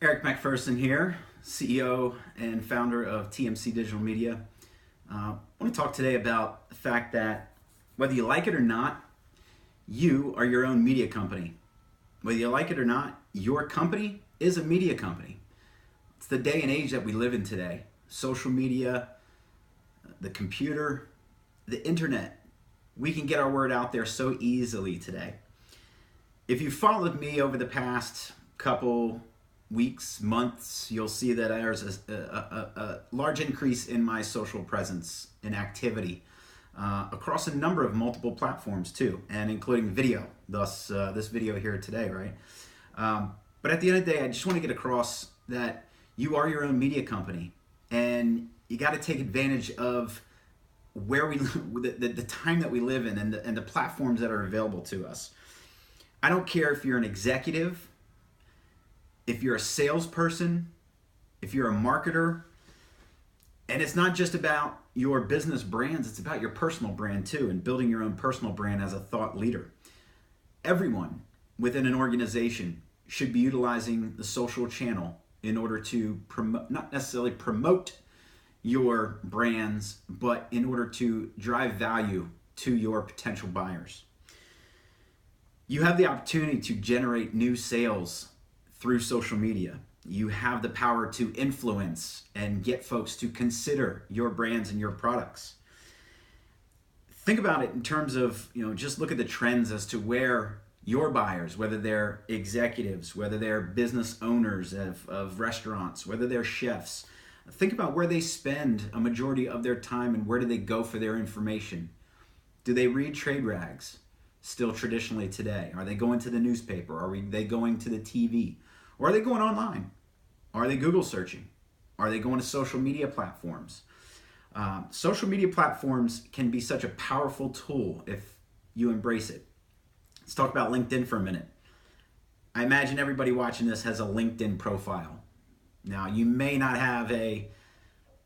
Erik MacPherson here, CEO and founder of TMC Digital Media. I want to talk today about the fact that whether you like it or not, you are your own media company. Whether you like it or not, your company is a media company. It's the day and age that we live in today. Social media, the computer, the internet. We can get our word out there so easily today. If you followed me over the past couple weeks, months, you'll see that there's a large increase in my social presence and activity across a number of multiple platforms too, and including video, thus this video here today, right? But at the end of the day, I just want to get across that you are your own media company, and you got to take advantage of where we the time that we live in and the platforms that are available to us. I don't care if you're an executive, if you're a salesperson, if you're a marketer, and it's not just about your business brands, it's about your personal brand too, and building your own personal brand as a thought leader. Everyone within an organization should be utilizing the social channel in order to promote, not necessarily promote your brands, but in order to drive value to your potential buyers. You have the opportunity to generate new sales through social media. You have the power to influence and get folks to consider your brands and your products. Think about it in terms of, just look at the trends as to where your buyers, whether they're executives, whether they're business owners of restaurants, whether they're chefs, think about where they spend a majority of their time and where do they go for their information. Do they read trade rags still traditionally today? Are they going to the newspaper? Are they going to the TV? Or are they going online? Are they Google searching? Are they going to social media platforms? Social media platforms can be such a powerful tool if you embrace it. Let's talk about LinkedIn for a minute. I imagine everybody watching this has a LinkedIn profile. Now, you may not have a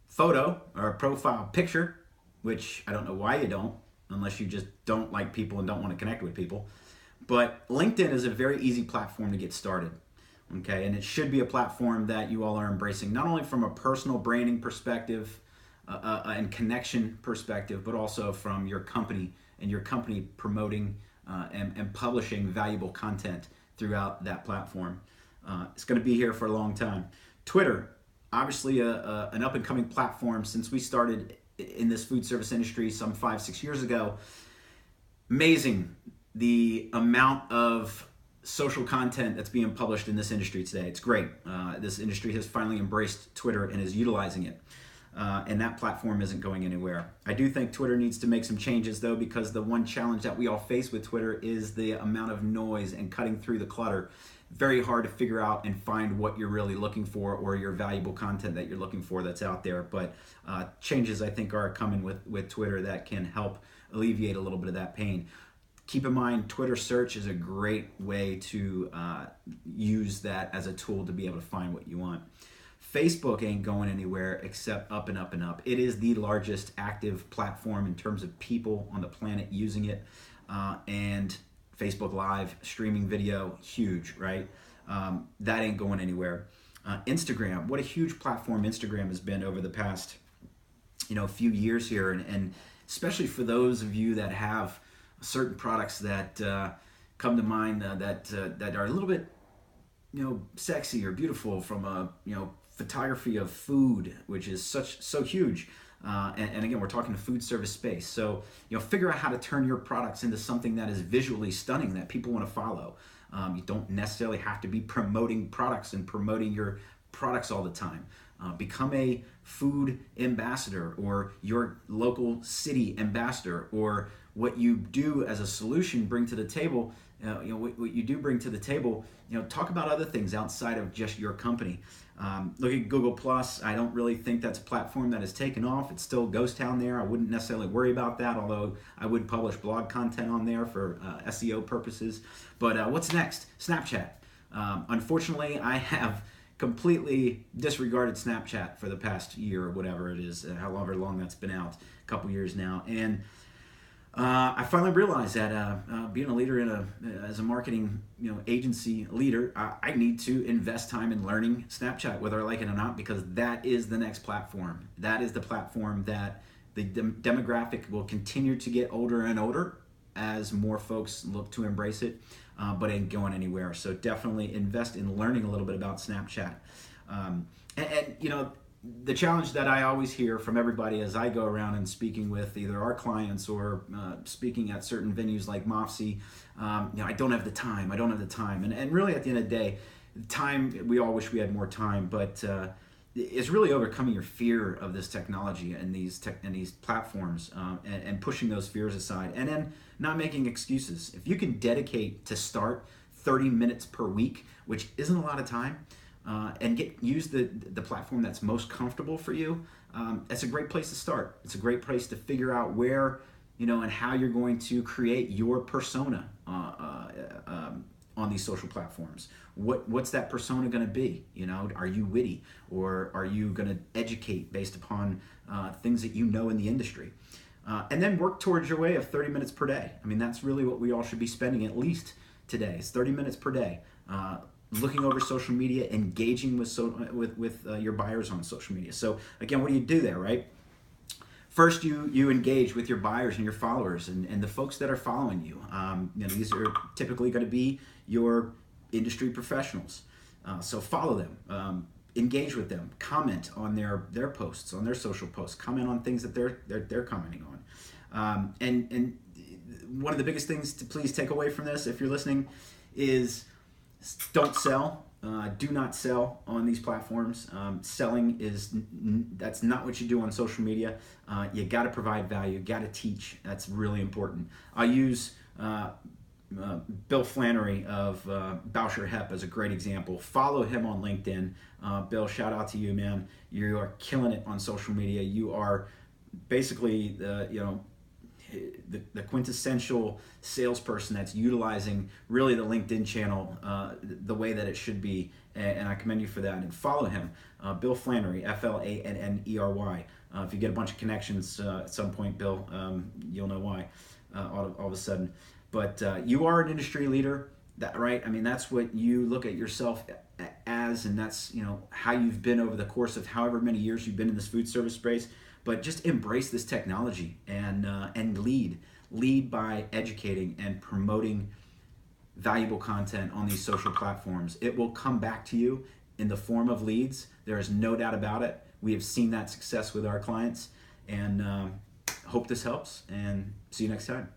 photo or a profile picture, which I don't know why you don't, unless you just don't like people and don't want to connect with people. But LinkedIn is a very easy platform to get started. Okay, and it should be a platform that you all are embracing, not only from a personal branding perspective and connection perspective, but also from your company and your company promoting and publishing valuable content throughout that platform. It's going to be here for a long time. Twitter, obviously an up-and-coming platform since we started in this food service industry some 5-6 years ago. Amazing the amount of social content that's being published in this industry today. It's great. This industry has finally embraced Twitter and is utilizing it. And that platform isn't going anywhere. I do think Twitter needs to make some changes though, because the one challenge that we all face with Twitter is the amount of noise and cutting through the clutter. Very hard to figure out and find what you're really looking for or your valuable content that you're looking for that's out there. But changes I think are coming with Twitter that can help alleviate a little bit of that pain. Keep in mind, Twitter search is a great way to use that as a tool to be able to find what you want. Facebook ain't going anywhere except up and up and up. It is the largest active platform in terms of people on the planet using it. And Facebook Live, streaming video, huge, right? That ain't going anywhere. Instagram, what a huge platform Instagram has been over the past few years here. And especially for those of you that have certain products that come to mind that are a little bit sexy or beautiful, from a photography of food, which is so huge, and again, we're talking the food service space. So figure out how to turn your products into something that is visually stunning that people want to follow. You don't necessarily have to be promoting products and promoting your products all the time. Become a food ambassador or your local city ambassador, or what you do as a solution bring to the table. What you do bring to the table. Talk about other things outside of just your company. Look at Google Plus. I don't really think that's a platform that has taken off. It's still a ghost town there. I wouldn't necessarily worry about that, although I would publish blog content on there for SEO purposes. But what's next? Snapchat. Unfortunately, I have completely disregarded Snapchat for the past year or whatever it is, however long that's been out, a couple years now. And I finally realized that being a leader as a marketing agency leader, I need to invest time in learning Snapchat, whether I like it or not, because that is the next platform. That is the platform that the demographic will continue to get older and older as more folks look to embrace it, but ain't going anywhere. So definitely invest in learning a little bit about Snapchat. And the challenge that I always hear from everybody as I go around and speaking with either our clients or speaking at certain venues like MOFSI, I don't have the time. I don't have the time. And really, at the end of the day, time, we all wish we had more time, but it's really overcoming your fear of this technology and these platforms, and pushing those fears aside, and then not making excuses. If you can dedicate to start 30 minutes per week, which isn't a lot of time, and use the platform that's most comfortable for you, it's a great place to start. It's a great place to figure out where, and how you're going to create your persona on these social platforms. What's that persona going to be? Are you witty, or are you going to educate based upon things that you know in the industry? And then work towards your way of 30 minutes per day. I mean, that's really what we all should be spending at least today. It's 30 minutes per day. Looking over social media, engaging with your buyers on social media. So again, what do you do there, right? First, you engage with your buyers and your followers and the folks that are following you. These are typically going to be your industry professionals. So follow them, engage with them, comment on their posts, on their social posts, comment on things that they're commenting on. And one of the biggest things to please take away from this, if you're listening, is don't sell. Do not sell on these platforms. Selling that's not what you do on social media. You got to provide value. Got to teach. That's really important. I use Bill Flannery of Boucher Hep as a great example. Follow him on LinkedIn. Bill, shout out to you, man. You are killing it on social media. You are basically the quintessential salesperson that's utilizing really the LinkedIn channel the way that it should be, and I commend you for that. And follow him, Bill Flannery, Flannery. If you get a bunch of connections at some point, Bill, you'll know why all of a sudden. But you are an industry leader, right? I mean, that's what you look at yourself as, and that's how you've been over the course of however many years you've been in this food service space. But just embrace this technology and lead by educating and promoting valuable content on these social platforms. It will come back to you in the form of leads. There is no doubt about it. We have seen that success with our clients, and hope this helps, and see you next time.